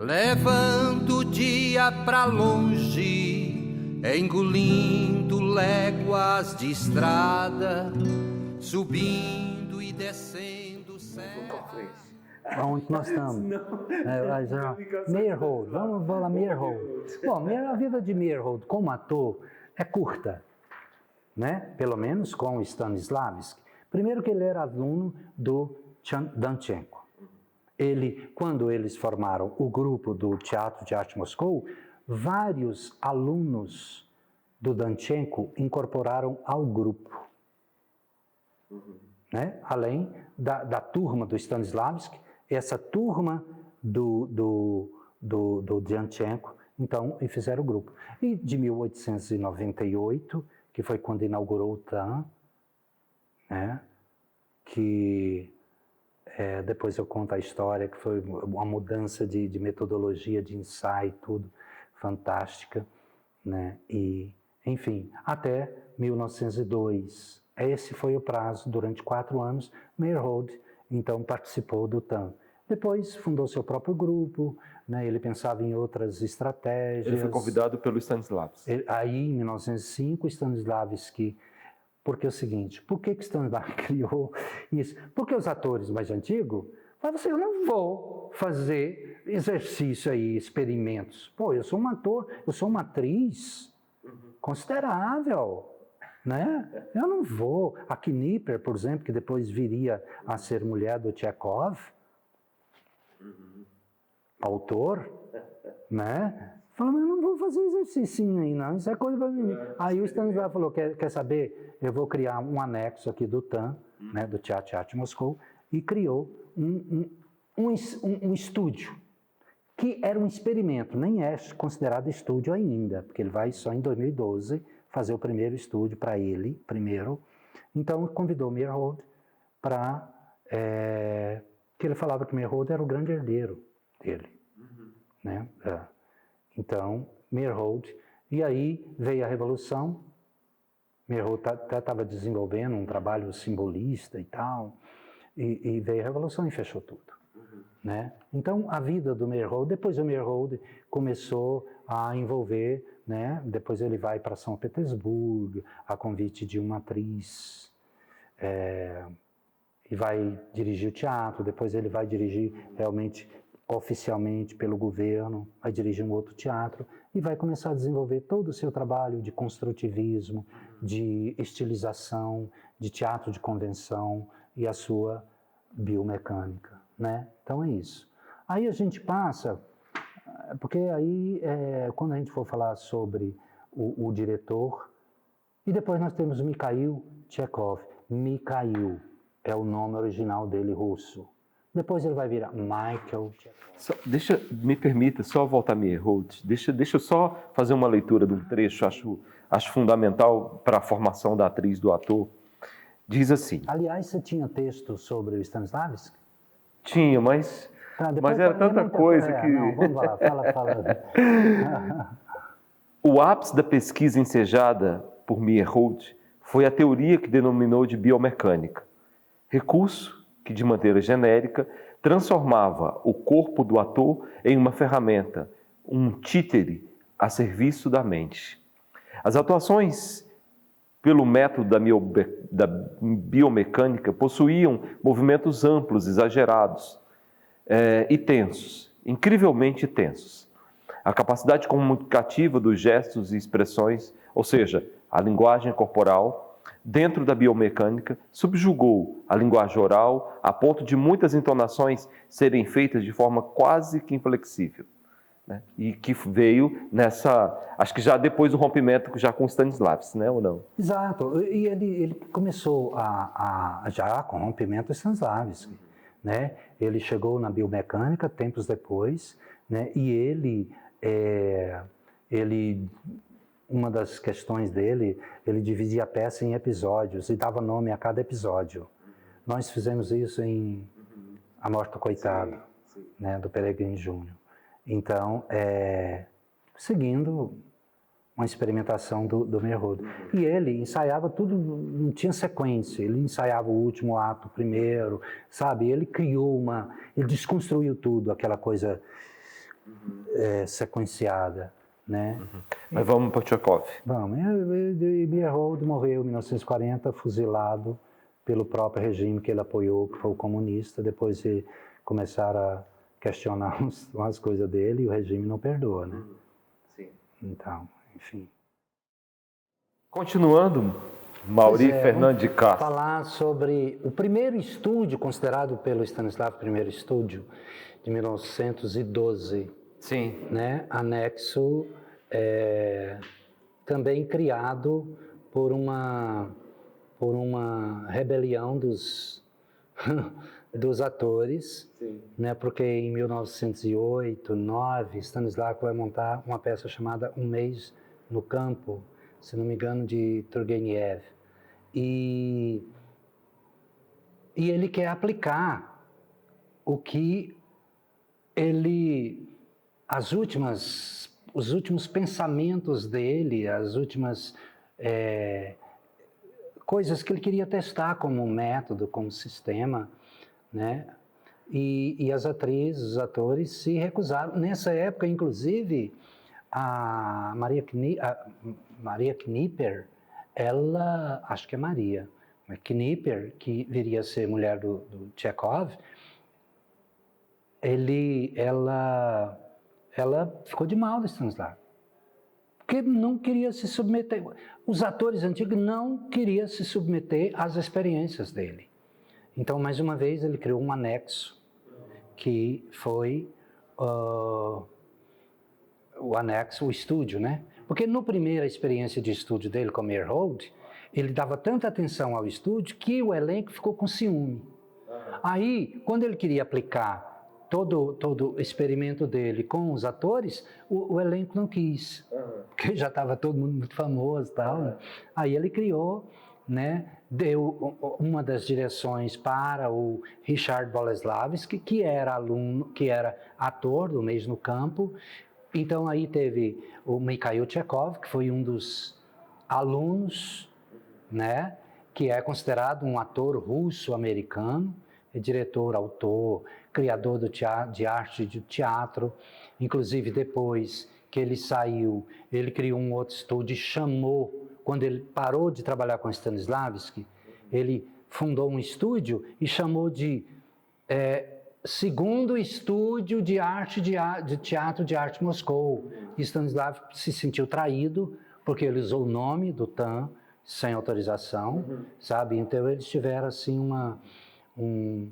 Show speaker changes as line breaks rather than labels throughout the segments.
levando o dia pra longe, engolindo léguas de estrada, subindo e descendo serras.
Onde nós estamos? Meyerhold, vamos falar Meyerhold. Bom, a vida de Meyerhold como ator é curta, né? Pelo menos com o Stanislavski. Primeiro que ele era aluno do Danchenko. Quando eles formaram o grupo do Teatro de Arte Moscou, vários alunos do Danchenko incorporaram ao grupo. Né? Além da turma do Stanislavski, essa turma do Danchenko, então, e fizeram o grupo. E de 1898, que foi quando inaugurou o TAM, né? Que depois eu conto a história, que foi uma mudança de metodologia, de ensaio, tudo fantástica, né? E, enfim, até 1902. Esse foi o prazo, durante 4 anos, Meyerhold, então, participou do TAM. Depois fundou seu próprio grupo, né? Ele pensava em outras estratégias.
Ele foi convidado pelo Stanislavski.
Aí, em 1905, Stanislavski... Porque é o seguinte, por que Stanislavski criou isso? Porque os atores mais antigos falavam assim, eu não vou fazer exercício aí, experimentos. Pô, eu sou um ator, eu sou uma atriz considerável, né? Eu não vou. A Knipper, por exemplo, que depois viria a ser mulher do Tchekov, autor, né? Falando, eu não vou fazer exercício aí, não, isso é coisa para mim. Aí o Stanislavski falou, quer saber? Eu vou criar um anexo aqui do TAM, né, do Teatro de Arte Moscou, e criou um estúdio, que era um experimento, nem é considerado estúdio ainda, porque ele vai só em 2012 fazer o primeiro estúdio para ele, primeiro. Então, convidou Meyerhold para... que ele falava que Meyerhold era o grande herdeiro dele, né? Então, Meyerhold, e aí veio a Revolução, Meyerhold até estava desenvolvendo um trabalho simbolista e tal, e veio a Revolução e fechou tudo. Né? Então, a vida do Meyerhold, depois o Meyerhold começou a envolver, né? Depois ele vai para São Petersburgo, a convite de uma atriz, e vai dirigir o teatro, depois ele vai dirigir realmente... oficialmente pelo governo, vai dirigir um outro teatro e vai começar a desenvolver todo o seu trabalho de construtivismo, de estilização, de teatro de convenção e a sua biomecânica, né? Então é isso. Aí a gente passa, porque aí quando a gente for falar sobre o diretor, e depois nós temos Mikhail Tchekov. Mikhail é o nome original dele russo. Depois ele vai virar Michael Tchekov.
Me permita só voltar a Meyerhold. Deixa eu só fazer uma leitura de um trecho, acho fundamental para a formação da atriz, do ator. Diz assim...
Aliás, você tinha texto sobre o Stanislavski?
Tinha, mas era tanta coisa que...
Não, vamos lá, fala.
O ápice da pesquisa ensejada por Meyerhold foi a teoria que denominou de biomecânica. Recurso que, de maneira genérica, transformava o corpo do ator em uma ferramenta, um títere a serviço da mente. As atuações, pelo método da biomecânica, possuíam movimentos amplos, exagerados e tensos, incrivelmente tensos. A capacidade comunicativa dos gestos e expressões, ou seja, a linguagem corporal, dentro da biomecânica, subjugou a linguagem oral a ponto de muitas entonações serem feitas de forma quase que inflexível. Né? E que veio nessa, acho que já depois do rompimento já com Stanislavski, né, ou não?
Exato, e ele começou já com o rompimento de Stanislavski, né? Ele chegou na biomecânica tempos depois, né? E ele uma das questões dele, ele dividia a peça em episódios e dava nome a cada episódio. Nós fizemos isso em A Morte do Coitado, né, do Peregrino Júnior. Então, seguindo uma experimentação do Meyerhold. E ele ensaiava tudo, não tinha sequência, ele ensaiava o último ato primeiro, sabe? Ele criou ele desconstruiu tudo, aquela coisa sequenciada, né?
Mas vamos para Tchekov.
Vamos, Meyerhold morreu em 1940, fuzilado pelo próprio regime que ele apoiou, que foi o comunista. Depois começaram a questionar umas coisas dele e o regime não perdoa, né?
Sim.
Então, enfim.
Continuando, Mauri Fernandes de Castro.
Falar sobre o primeiro estúdio considerado pelo Stanisław, primeiro estúdio de 1912.
Sim.
Né? Anexo também criado por uma rebelião dos atores, né? Porque em 1908, 9, Stanisław vai montar uma peça chamada Um Mês no Campo, se não me engano, de Turgenev. E ele quer aplicar o que os últimos pensamentos dele, as últimas coisas que ele queria testar como método, como sistema, né? E as atrizes, os atores se recusaram. Nessa época, inclusive, a Maria Knipper, ela, acho que é Maria, mas Knipper, que viria a ser mulher do Tchekov, ela ficou de mal do Stanisław, porque não queria se submeter. Os atores antigos não queriam se submeter às experiências dele. Então, mais uma vez, ele criou um anexo, que foi o anexo, o estúdio, né? Porque na primeira experiência de estúdio dele com Meyerhold, ele dava tanta atenção ao estúdio que o elenco ficou com ciúme. Aí, quando ele queria aplicar todo o experimento dele com os atores, o elenco não quis, porque já estava todo mundo muito famoso e tal. Né? Aí ele criou, né, deu uma das direções para o Richard Boleslavsky, que era ator do Mês no Campo. Então aí teve o Mikhail Tchekov, que foi um dos alunos, né, que é considerado um ator russo-americano, é diretor, autor, criador de arte de teatro. Inclusive, depois que ele saiu, ele criou um outro estúdio e chamou, quando ele parou de trabalhar com Stanislavski, ele fundou um estúdio e chamou de Segundo Estúdio de Arte de Teatro de Arte Moscou. E Stanisław se sentiu traído, porque ele usou o nome do TAM sem autorização, sabe? Então, eles tiveram, assim, um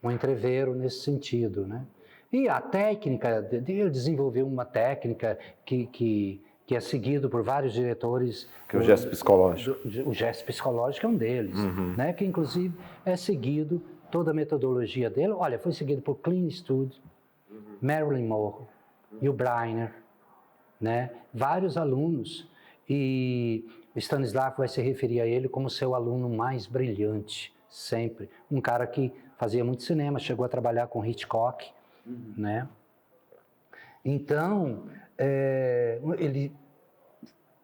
entrevero nesse sentido, né? E a técnica, ele desenvolveu uma técnica que é seguido por vários diretores.
Que é o gesto psicológico.
O gesto psicológico é um deles, né? Que inclusive é seguido, toda a metodologia dele, olha, foi seguido por Clint Eastwood, Marilyn Monroe e o Briner, né? Vários alunos, e Stanisław vai se referir a ele como seu aluno mais brilhante, sempre. Um cara que fazia muito cinema, chegou a trabalhar com Hitchcock, né? Então, ele,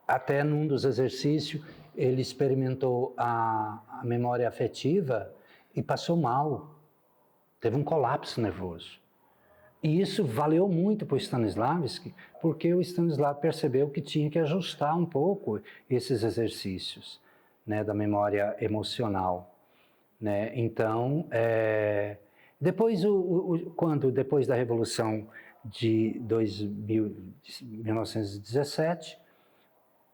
até num dos exercícios, ele experimentou a memória afetiva e passou mal. Teve um colapso nervoso. E isso valeu muito para o Stanislavski, porque o Stanisław percebeu que tinha que ajustar um pouco esses exercícios, né, da memória emocional. Né? Então, depois da Revolução de 1917,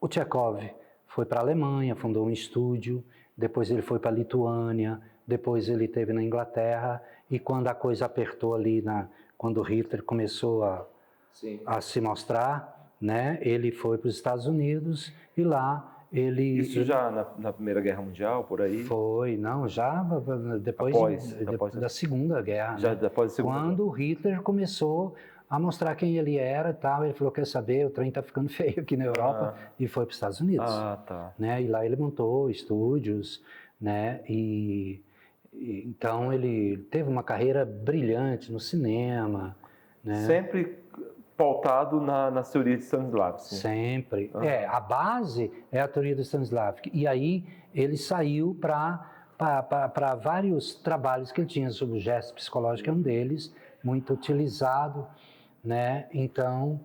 o Tchekov foi para a Alemanha, fundou um estúdio, depois ele foi para a Lituânia, depois ele esteve na Inglaterra, e quando a coisa apertou ali, quando Hitler começou a se mostrar, né, ele foi para os Estados Unidos, e lá
Isso já na Primeira Guerra Mundial, por aí?
Foi, não, já depois da Segunda Guerra.
Já
né?
depois da Segunda Guerra.
Quando Hitler começou a mostrar quem ele era e tal, ele falou, quer saber, o trem está ficando feio aqui na Europa, e foi para os Estados Unidos.
Tá.
Né? E lá ele montou estúdios, né? Então ele teve uma carreira brilhante no cinema. Né?
Sempre pautado nas teorias de Stanislavski.
Sempre. A base é a teoria do Stanislavski. E aí ele saiu para vários trabalhos que ele tinha sobre o gesto psicológico, é um deles, muito utilizado, né? Então,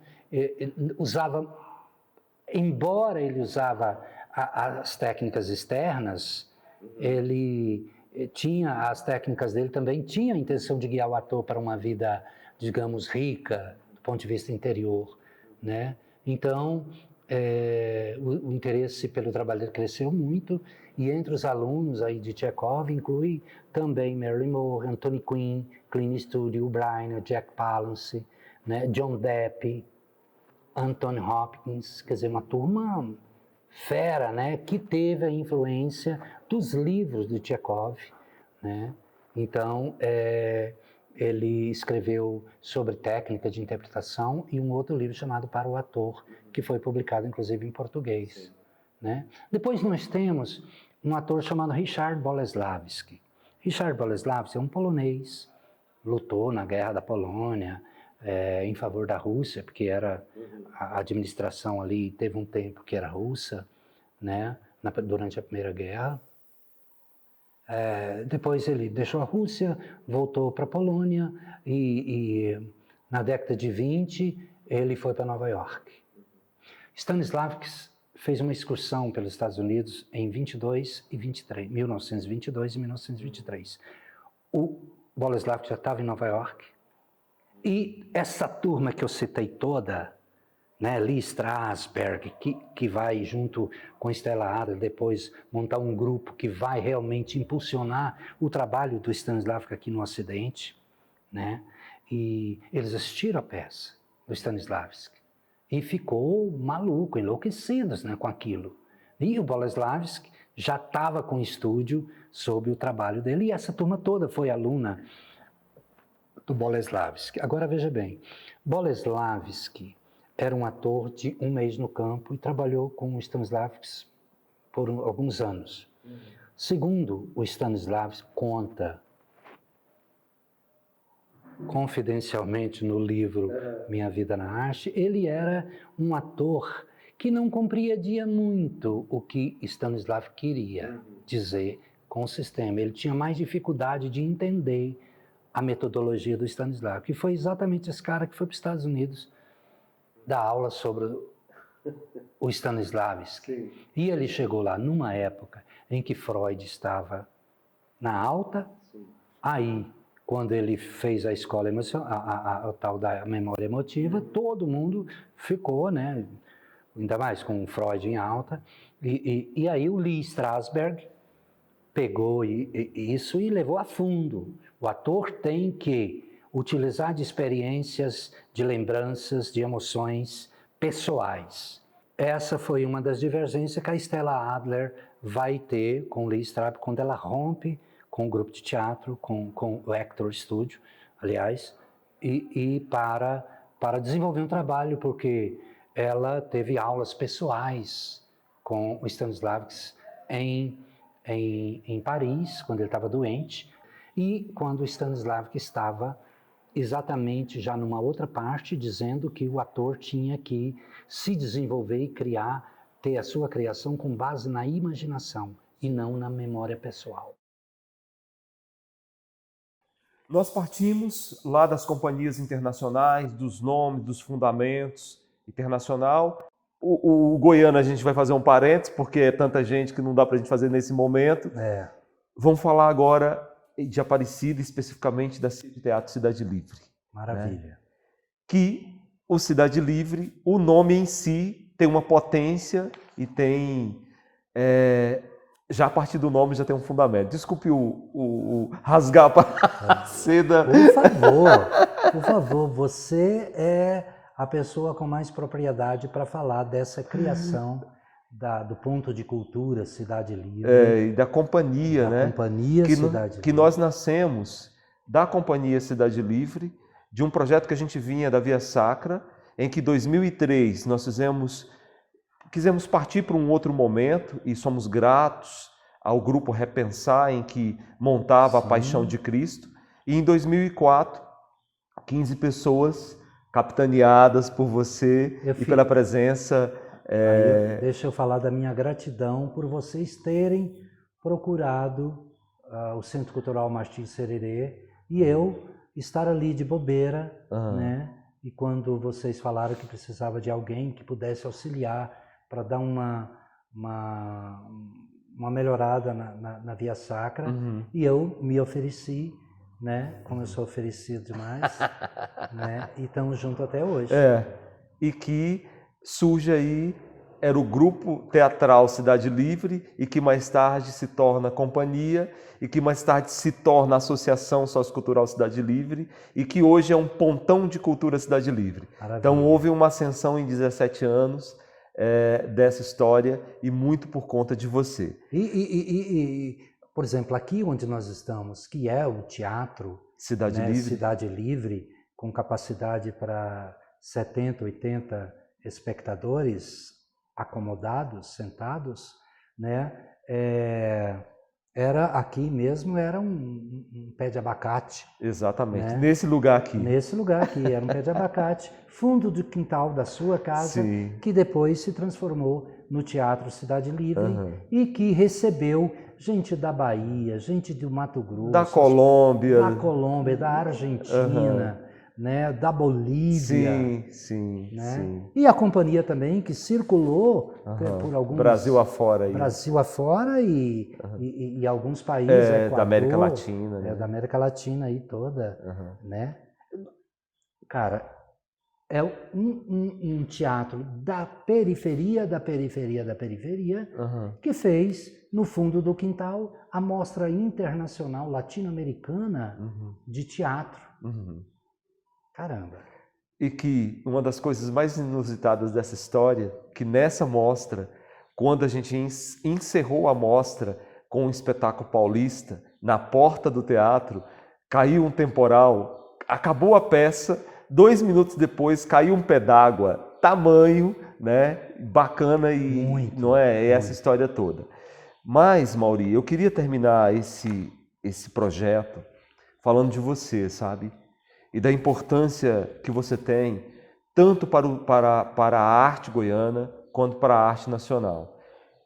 embora ele usava as técnicas externas, ele tinha as técnicas dele também, tinha a intenção de guiar o ator para uma vida, digamos, rica, do ponto de vista interior, né? Então, o interesse pelo trabalho dele cresceu muito, e entre os alunos aí de Chekhov inclui também Marilyn Monroe, Anthony Quinn, Clint Eastwood, O'Brien, Jack Palance, né? John Depp, Anthony Hopkins, quer dizer, uma turma fera, né? Que teve a influência dos livros de Chekhov, né? Então, ele escreveu sobre técnica de interpretação e um outro livro chamado Para o Ator, que foi publicado, inclusive, em português. Né? Depois nós temos um ator chamado Richard Boleslavski. Richard Boleslavski é um polonês, lutou na Guerra da Polônia, em favor da Rússia, porque era a administração ali, teve um tempo que era russa, né? Durante a Primeira Guerra. Depois ele deixou a Rússia, voltou para a Polônia e na década de 20 ele foi para Nova York. Stanislavski fez uma excursão pelos Estados Unidos em 1922 e 1923. O Boleslavski já estava em Nova York e essa turma que eu citei toda, né, Lee Strasberg, que vai junto com Stella Adler depois montar um grupo que vai realmente impulsionar o trabalho do Stanislavski aqui no Ocidente, né? E eles assistiram a peça do Stanislavski e ficou maluco, enlouquecidos, né, com aquilo. E o Boleslavski já estava com o estúdio sob o trabalho dele, e essa turma toda foi aluna do Boleslavski. Agora veja bem, Boleslavski era um ator de um mês no campo e trabalhou com o Stanislavski por alguns anos. Segundo o Stanislavski conta confidencialmente no livro Minha Vida na Arte, ele era um ator que não compreendia muito o que Stanislavski queria dizer com o sistema. Ele tinha mais dificuldade de entender a metodologia do Stanislavski, que foi exatamente esse cara que foi para os Estados Unidos dar aula sobre o Stanislavski. Sim. E ele chegou lá numa época em que Freud estava na alta. Sim. Aí, quando ele fez a escola emocional, a tal da memória emotiva, todo mundo ficou, né? Ainda mais com Freud em alta. E aí o Lee Strasberg pegou isso e levou a fundo. O ator tem que utilizar de experiências, de lembranças, de emoções pessoais. Essa foi uma das divergências que a Stella Adler vai ter com Lee Strasberg quando ela rompe com o grupo de teatro, com o Actor Studio, aliás, e para desenvolver um trabalho, porque ela teve aulas pessoais com o Stanislavski em Paris, quando ele estava doente, e quando o Stanislavski estava exatamente já numa outra parte, dizendo que o ator tinha que se desenvolver e ter a sua criação com base na imaginação e não na memória pessoal.
Nós partimos lá das companhias internacionais, dos nomes, dos fundamentos internacional. O Goiano a gente vai fazer um parênteses, porque é tanta gente que não dá para a gente fazer nesse momento. Vamos falar agora de Aparecida, especificamente da Teatro Cidade Livre.
Maravilha.
Né? Que o Cidade Livre, o nome em si tem uma potência e tem... já a partir do nome já tem um fundamento. Desculpe o rasgar a seda.
Por favor, você é a pessoa com mais propriedade para falar dessa criação do ponto de cultura Cidade Livre.
E da companhia, né?
Companhia Cidade Livre.
Que nós nascemos da Companhia Cidade Livre, de um projeto que a gente vinha da Via Sacra, em que em 2003 nós quisemos partir para um outro momento e somos gratos ao grupo Repensar, em que montava Sim. a Paixão de Cristo. E em 2004, 15 pessoas capitaneadas por você pela presença.
Deixa eu falar da minha gratidão por vocês terem procurado o Centro Cultural Martins Sererê e eu estar ali de bobeira, né? e quando vocês falaram que precisava de alguém que pudesse auxiliar para dar uma melhorada na via sacra, e eu me ofereci, né? Como eu sou oferecido demais, né? E estamos juntos até hoje.
E que surge aí, era o Grupo Teatral Cidade Livre, e que mais tarde se torna Companhia, e que mais tarde se torna Associação Sociocultural Cidade Livre, e que hoje é um pontão de cultura Cidade Livre.
Maravilha.
Então houve uma ascensão em 17 anos dessa história, e muito por conta de você.
Por exemplo, aqui onde nós estamos, que é o Teatro
Cidade Livre,
Cidade Livre, com capacidade para 70, 80 espectadores acomodados, sentados, né? Aqui mesmo era um pé de abacate.
Exatamente,
né?
Nesse lugar aqui.
Nesse lugar aqui, era um pé de abacate, fundo do quintal da sua casa,
Sim.
que depois se transformou no Teatro Cidade Livre e que recebeu gente da Bahia, gente do Mato Grosso,
da Colômbia,
da Argentina, né, da Bolívia.
Sim.
E a companhia também, que circulou por alguns...
Brasil afora.
Brasil afora e alguns países. Equador,
da América Latina. Né?
Da América Latina aí toda. Né? Cara, é um teatro da periferia, que fez, no fundo do quintal, a Mostra Internacional Latino-Americana de Teatro. Caramba!
E que uma das coisas mais inusitadas dessa história, que nessa mostra, quando a gente encerrou a mostra com o espetáculo paulista, na porta do teatro, caiu um temporal, acabou a peça, 2 minutos depois caiu um pé d'água, tamanho, né? Bacana e
muito,
não é essa história toda. Mas, Mauri, eu queria terminar esse projeto falando de você, sabe? E da importância que você tem, tanto para a arte goiana, quanto para a arte nacional.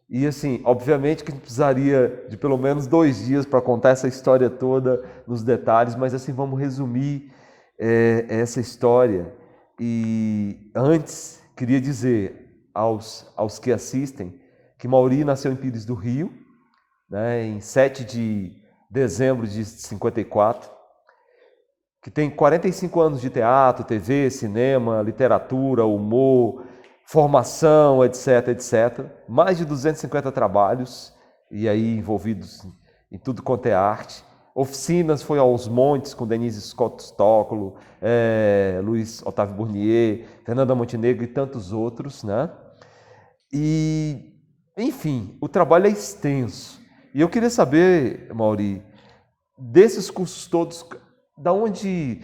E assim, obviamente que a gente precisaria de pelo menos 2 dias para contar essa história toda nos detalhes, mas assim, vamos resumir essa história. E antes, queria dizer aos que assistem que Mauri nasceu em Pires do Rio, né, em 7 de dezembro de 54, que tem 45 anos de teatro, TV, cinema, literatura, humor, formação, etc. Mais de 250 trabalhos, e aí envolvidos em tudo quanto é arte. Oficinas foi aos montes com Denise Scott Stocolo, Luiz Otávio Burnier, Fernanda Montenegro e tantos outros, né? E, enfim, o trabalho é extenso. E eu queria saber, Mauri, desses cursos todos, da onde,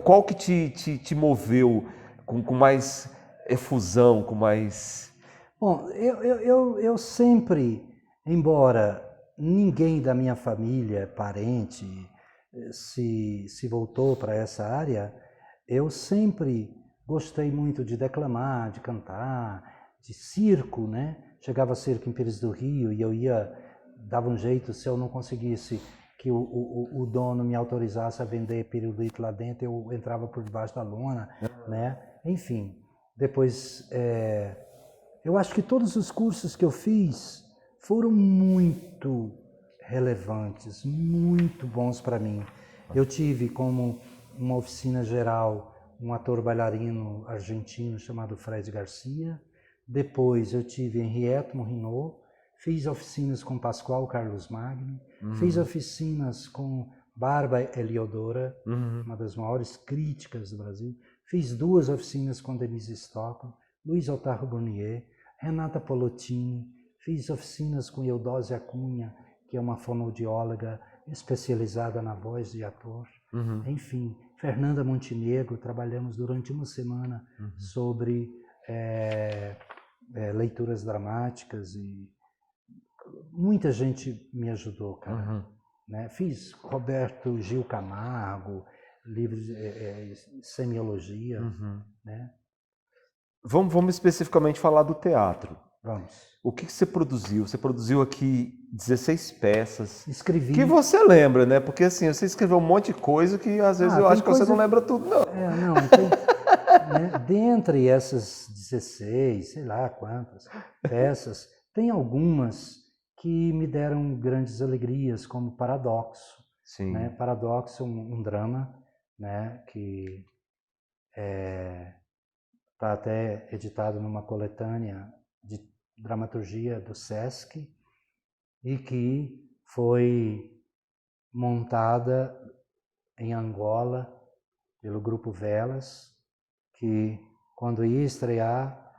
qual que te moveu com mais efusão, com mais...
Bom, eu sempre, embora ninguém da minha família, parente, se voltou para essa área, eu sempre gostei muito de declamar, de cantar, de circo, né? Chegava circo em Pires do Rio e eu dava um jeito, se eu não conseguisse que o dono me autorizasse a vender pirulito lá dentro, eu entrava por debaixo da lona, né? Enfim, depois, eu acho que todos os cursos que eu fiz foram muito relevantes, muito bons para mim. Eu tive como uma oficina geral um ator bailarino argentino chamado Fred Garcia. Depois eu tive Henriette Morinot, fiz oficinas com Pascoal Carlos Magno, fiz oficinas com Barba Eliodora, uma das maiores críticas do Brasil. Fiz 2 oficinas com Denise Stocolo, Luiz Otávio Burnier, Renata Polottini. Fiz oficinas com Eudósia Cunha, que é uma fonoaudióloga especializada na voz de ator. Enfim, Fernanda Montenegro, trabalhamos durante uma semana sobre leituras dramáticas e muita gente me ajudou, cara. Né? Fiz Roberto Gil Camargo, livros de semiologia. Né?
Vamos especificamente falar do teatro.
Vamos.
O que você produziu? Você produziu aqui 16 peças.
Escrevi.
Que você lembra, né? Porque assim, você escreveu um monte de coisa que às vezes eu acho que você não lembra tudo, não.
Não, né, dentre essas 16, sei lá quantas peças, tem algumas que me deram grandes alegrias, como Paradoxo.
Sim.
Né? Paradoxo, um drama, né, que está até editado numa coletânea de dramaturgia do Sesc e que foi montada em Angola pelo Grupo Velas, que quando ia estrear,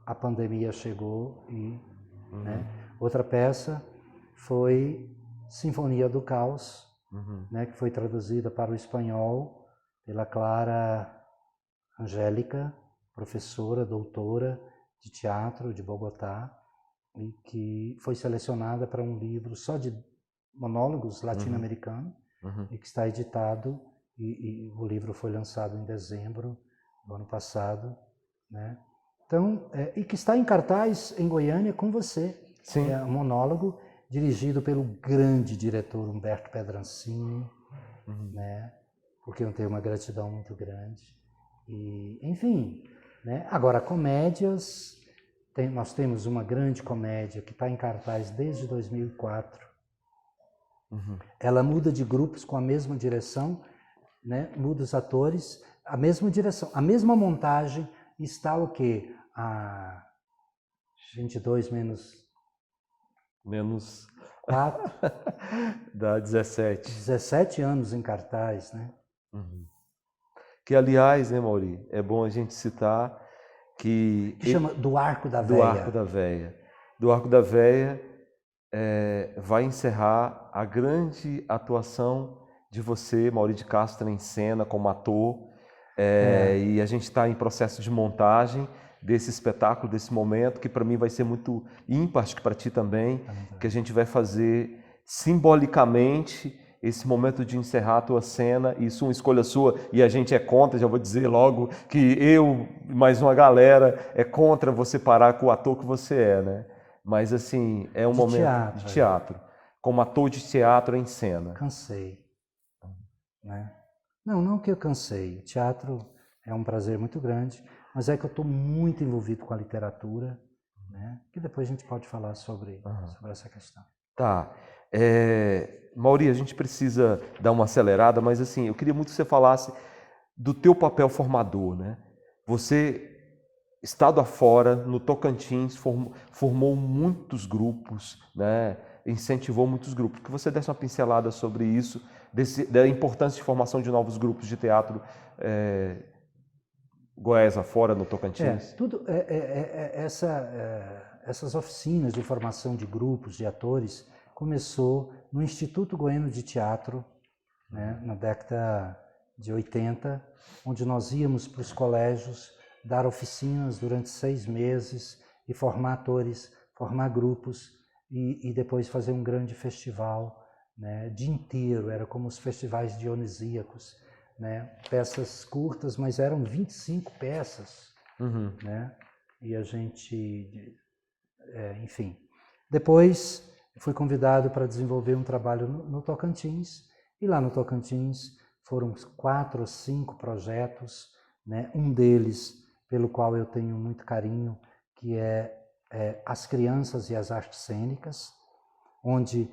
a pandemia chegou e... Né? Outra peça foi Sinfonia do Caos, né, que foi traduzida para o espanhol pela Clara Angélica, professora, doutora de teatro de Bogotá, e que foi selecionada para um livro só de monólogos latino-americanos, e que está editado, e o livro foi lançado em dezembro do ano passado, né? Então, e que está em cartaz em Goiânia com você.
Sim.
É um monólogo dirigido pelo grande diretor Humberto Pedrancini, né? Porque eu tenho uma gratidão muito grande. E, enfim, né? Agora, comédias, nós temos uma grande comédia que está em cartaz desde 2004. Ela muda de grupos com a mesma direção, né? Muda os atores, a mesma direção, a mesma montagem. Está o quê? A 22 menos 4.
Dá 17.
17 anos em cartaz, né?
Que, aliás, né, Mauri, é bom a gente citar que
chama Do Arco da Véia.
Do Arco da Véia. Do Arco da Véia vai encerrar a grande atuação de você, Mauri de Castro, em cena como ator. E a gente está em processo de montagem desse espetáculo, desse momento, que para mim vai ser muito ímpar, acho que para ti também, que a gente vai fazer simbolicamente esse momento de encerrar a tua cena. Isso é uma escolha sua e a gente é contra, já vou dizer logo que eu e mais uma galera é contra você parar com o ator que você é, né? Mas assim, é um momento de teatro, como ator de teatro em cena.
Cansei, né? Não que eu cansei. O teatro é um prazer muito grande, mas é que eu estou muito envolvido com a literatura, né? Que depois a gente pode falar sobre essa questão.
Tá. Mauri, a gente precisa dar uma acelerada, mas assim, eu queria muito que você falasse do teu papel formador, né? Você, estado afora, no Tocantins, formou muitos grupos, né? Incentivou muitos grupos. Que você desse uma pincelada sobre isso, da importância de formação de novos grupos de teatro Goiás afora, no Tocantins.
Essas oficinas de formação de grupos, de atores, começou no Instituto Goiano de Teatro, né, na década de 80, onde nós íamos para os colégios dar oficinas durante 6 meses e formar atores, formar grupos e depois fazer um grande festival, né, dia inteiro. Era como os festivais dionisíacos, né, peças curtas, mas eram 25 peças, né, e a gente, enfim. Depois fui convidado para desenvolver um trabalho no Tocantins, e lá no Tocantins foram 4 ou 5 projetos, né, um deles pelo qual eu tenho muito carinho, que é As Crianças e as Artes Cênicas, onde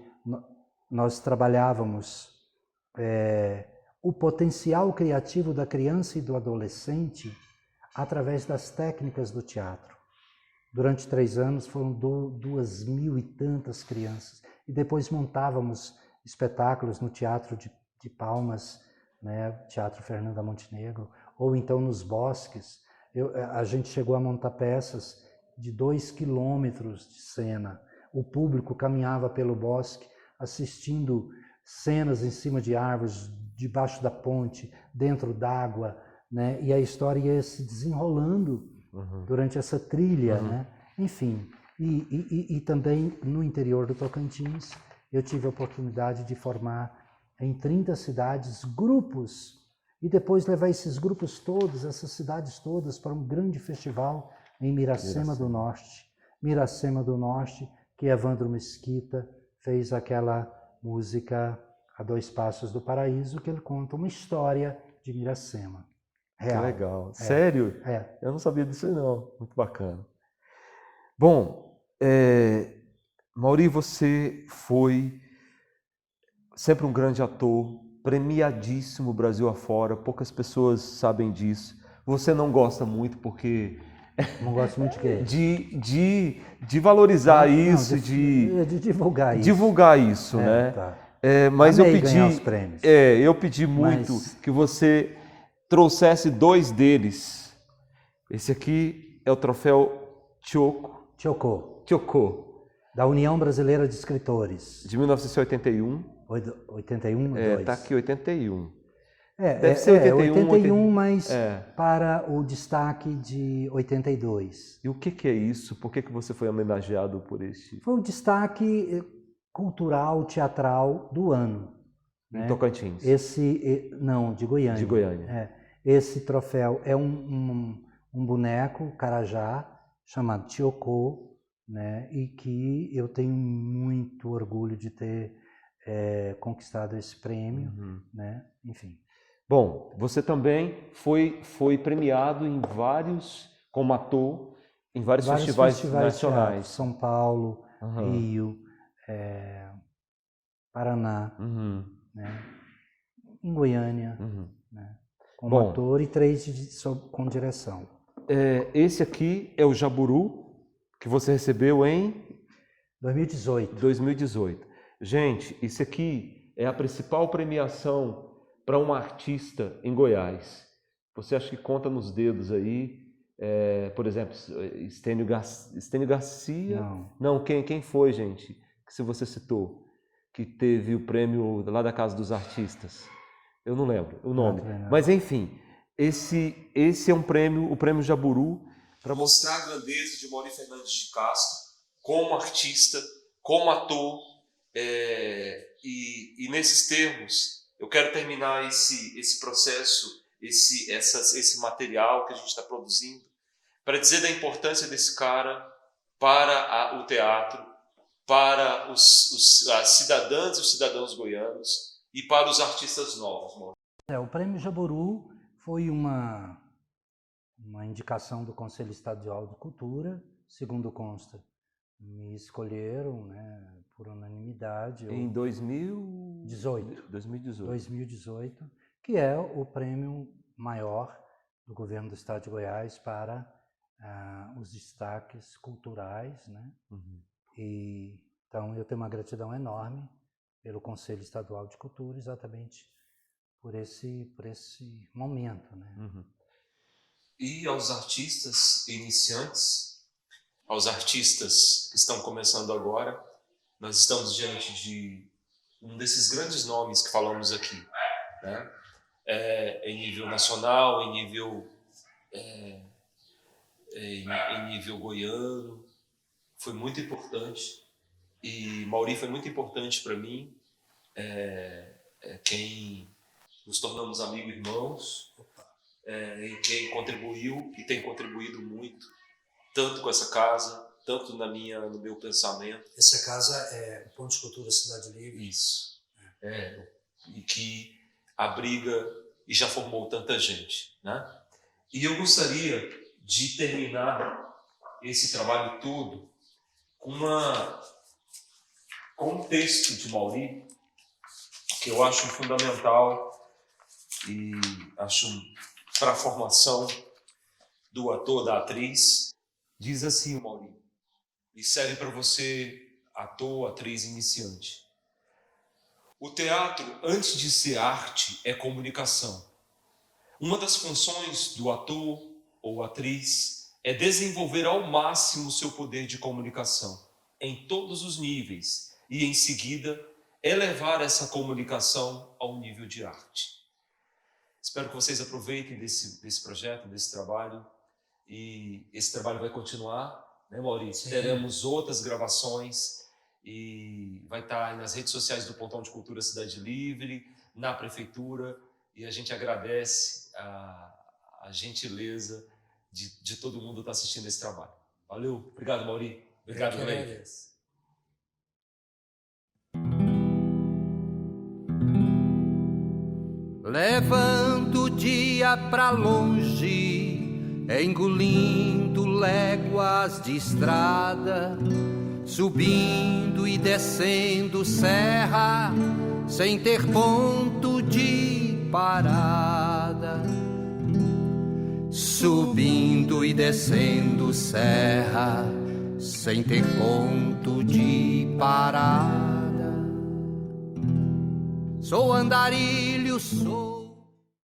nós trabalhávamos o potencial criativo da criança e do adolescente através das técnicas do teatro. Durante 3 anos foram 2.000 e tantas crianças. E depois montávamos espetáculos no Teatro de Palmas, né, Teatro Fernanda Montenegro, ou então nos bosques. A gente chegou a montar peças de 2 quilômetros de cena. O público caminhava pelo bosque assistindo cenas em cima de árvores, debaixo da ponte, dentro d'água, né? E a história ia se desenrolando durante essa trilha, né? Enfim, e também no interior do Tocantins, eu tive a oportunidade de formar em 30 cidades grupos e depois levar esses grupos todos, essas cidades todas, para um grande festival em Miracema do Norte. Miracema do Norte, que Evandro Mesquita fez aquela música A 2 Passos do Paraíso, que ele conta uma história de Miracema.
Que
real.
legal. Sério?
É.
Eu não sabia disso não. Muito bacana. Bom, Mauri, você foi sempre um grande ator, premiadíssimo Brasil afora, poucas pessoas sabem disso. Você não gosta muito porque...
Não gosto muito de quê?
De valorizar
Não,
isso,
de divulgar isso.
divulgar isso, né?
Tá.
Mas
Amei ganhar os prêmios.
eu pedi muito que você trouxesse 2 deles. Esse aqui é o troféu Chocó,
Da União Brasileira de Escritores.
de 1981.
81, 2.
Tá aqui 81.
Deve
ser
81, mas para o destaque de 82.
E o que é isso? Por que você foi homenageado por este?
Foi o destaque cultural, teatral do ano.
Em
né?
Tocantins.
Não, de Goiânia.
De Goiânia.
Esse troféu é um boneco carajá chamado Tiocô, né? E que eu tenho muito orgulho de ter conquistado esse prêmio, né? Enfim.
Bom, você também foi premiado em como ator, em vários festivais nacionais.
São Paulo, Rio, Paraná, né? Em Goiânia, né? Como ator e 3 com direção.
Esse aqui é o Jaburu, que você recebeu em
2018.
Gente, isso aqui é a principal premiação para um artista em Goiás. Você acha que conta nos dedos aí? Por exemplo, Estênio Garcia? Não, quem foi, gente? Que se você citou, que teve o prêmio lá da Casa dos Artistas. Eu não lembro o nome. Mas enfim, esse é um prêmio, o Prêmio Jaburu, para mostrar a grandeza de Mauri Fernandes de Castro como artista, como ator. E nesses termos, eu quero terminar esse processo, esse material que a gente está produzindo, para dizer da importância desse cara para o teatro, para as cidadãs e os cidadãos goianos e para os artistas novos.
O Prêmio Jaburu foi uma indicação do Conselho Estadual de Cultura, segundo consta. Me escolheram, né, por unanimidade.
Em 2018,
que é o prêmio maior do governo do Estado de Goiás para os destaques culturais, né? E então eu tenho uma gratidão enorme pelo Conselho Estadual de Cultura, exatamente por esse momento, né?
E aos artistas iniciantes, aos artistas que estão começando agora, nós estamos diante de um desses grandes nomes que falamos aqui, né? Em nível nacional, em nível goiano, foi muito importante. E Mauri foi muito importante para mim, quem nos tornamos amigos e irmãos, em quem contribuiu e tem contribuído muito, tanto com essa casa, tanto no meu pensamento.
Essa casa é o Ponto de Cultura Cidade Livre.
Isso. E que abriga e já formou tanta gente, né? E eu gostaria de terminar esse trabalho todo com um texto de Mauri que eu acho fundamental e acho para a formação do ator, da atriz. Diz assim, Mauri, e serve para você, ator, atriz iniciante. O teatro, antes de ser arte, é comunicação. Uma das funções do ator ou atriz é desenvolver ao máximo o seu poder de comunicação, em todos os níveis, e em seguida elevar essa comunicação ao nível de arte. Espero que vocês aproveitem desse projeto, desse trabalho, e esse trabalho vai continuar, né, Maurício? Teremos outras gravações e vai estar aí nas redes sociais do Pontão de Cultura Cidade Livre, na Prefeitura, e a gente agradece a gentileza de todo mundo estar assistindo esse trabalho. Valeu, obrigado, Mauri. Obrigado, Glei.
Levanto dia ia pra longe, engolindo léguas de estrada, subindo e descendo serra, sem ter ponto de parada. Subindo e descendo serra, sem ter ponto de parada. Sou andarilho, sou